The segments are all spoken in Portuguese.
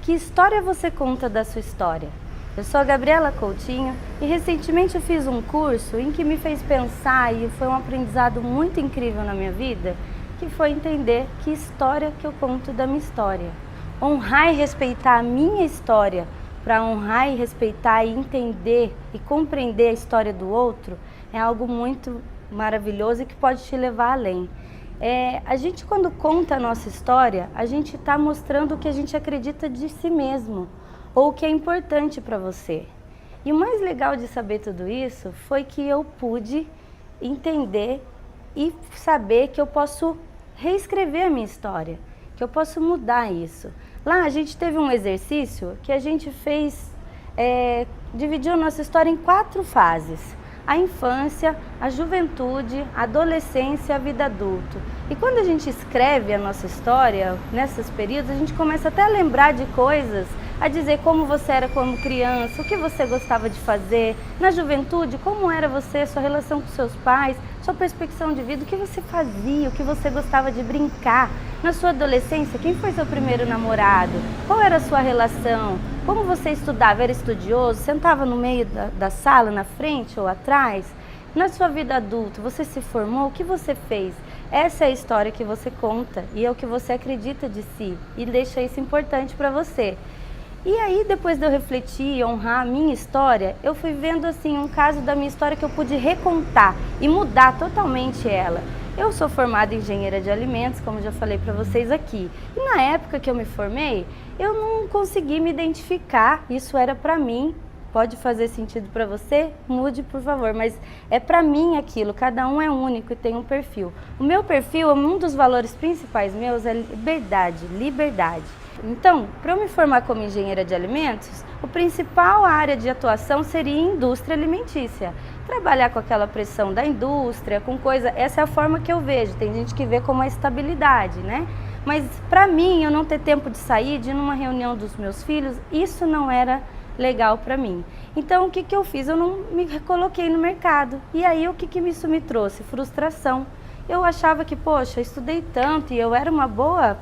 Que história você conta da sua história? Eu sou a Gabriela Coutinho e recentemente eu fiz um curso em que me fez pensar e foi um aprendizado muito incrível na minha vida, que foi entender que história que eu conto da minha história. Honrar e respeitar a minha história, para honrar e respeitar e entender e compreender a história do outro, é algo muito maravilhoso e que pode te levar além. A gente, quando conta a nossa história, a gente está mostrando o que a gente acredita de si mesmo, ou o que é importante para você. E o mais legal de saber tudo isso foi que eu pude entender e saber que eu posso reescrever a minha história, que eu posso mudar isso. Lá a gente teve um exercício que a gente fez, dividiu a nossa história em 4 fases. A infância, a juventude, a adolescência e a vida adulta. E quando a gente escreve a nossa história, nesses períodos, a gente começa até a lembrar de coisas, a dizer como você era como criança, o que você gostava de fazer. Na juventude, como era você, sua relação com seus pais, sua perspectiva de vida, o que você fazia, o que você gostava de brincar. Na sua adolescência, quem foi seu primeiro namorado? Qual era a sua relação? Como você estudava? Era estudioso? Sentava no meio da sala, na frente ou atrás? Na sua vida adulta, você se formou? O que você fez? Essa é a história que você conta e é o que você acredita de si e deixa isso importante para você. E aí, depois de eu refletir e honrar a minha história, eu fui vendo assim um caso da minha história que eu pude recontar e mudar totalmente ela. Eu sou formada em engenheira de alimentos, como já falei para vocês aqui. E na época que eu me formei, eu não consegui me identificar, isso era para mim. Pode fazer sentido para você? Mude, por favor, mas é para mim aquilo, cada um é único e tem um perfil. O meu perfil, um dos valores principais meus é liberdade. Então, para eu me formar como engenheira de alimentos, a principal área de atuação seria indústria alimentícia. Trabalhar com aquela pressão da indústria, com coisa, essa é a forma que eu vejo. Tem gente que vê como a estabilidade, né? Mas para mim, eu não ter tempo de sair, de ir numa reunião dos meus filhos, isso não era legal para mim. Então, o que eu fiz? Eu não me coloquei no mercado. E aí, o que isso me trouxe? Frustração. Eu achava que, poxa, eu estudei tanto e eu era uma boa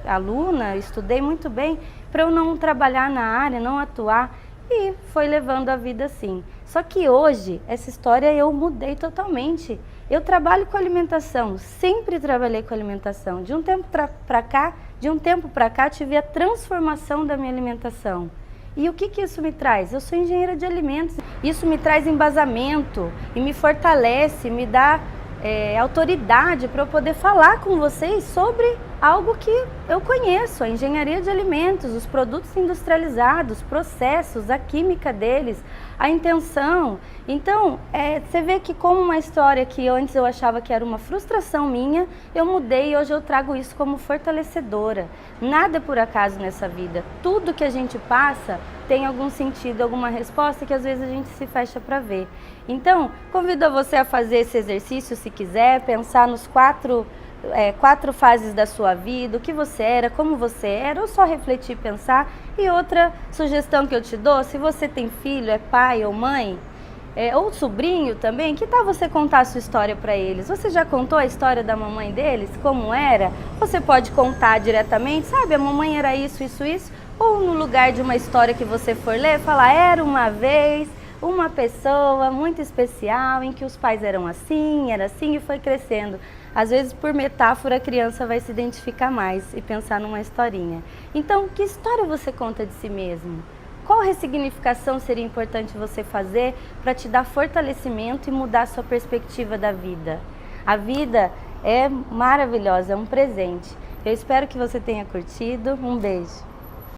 aluna, estudei muito bem, para eu não trabalhar na área, não atuar, e foi levando a vida assim. Só que hoje, essa história eu mudei totalmente. Eu trabalho com alimentação, sempre trabalhei com alimentação. De um tempo para cá, tive a transformação da minha alimentação. E o que isso me traz? Eu sou engenheira de alimentos. Isso me traz embasamento e me fortalece, me dá autoridade para eu poder falar com vocês sobre algo que eu conheço, a engenharia de alimentos, os produtos industrializados, processos, a química deles, a intenção. Então, você vê que como uma história que antes eu achava que era uma frustração minha, eu mudei e hoje eu trago isso como fortalecedora. Nada é por acaso nessa vida, tudo que a gente passa tem algum sentido, alguma resposta que às vezes a gente se fecha para ver. Então, convido você a fazer esse exercício se quiser, pensar nos 4 fases da sua vida, o que você era, como você era, ou só refletir e pensar. E outra sugestão que eu te dou, se você tem filho, é pai ou mãe, ou sobrinho também, que tal você contar a sua história para eles? Você já contou a história da mamãe deles, como era? Você pode contar diretamente, sabe, a mamãe era isso, isso, isso, ou no lugar de uma história que você for ler, falar, era uma vez uma pessoa muito especial em que os pais eram assim, era assim e foi crescendo. Às vezes, por metáfora, a criança vai se identificar mais e pensar numa historinha. Então, que história você conta de si mesmo? Qual ressignificação seria importante você fazer para te dar fortalecimento e mudar a sua perspectiva da vida? A vida é maravilhosa, é um presente. Eu espero que você tenha curtido. Um beijo.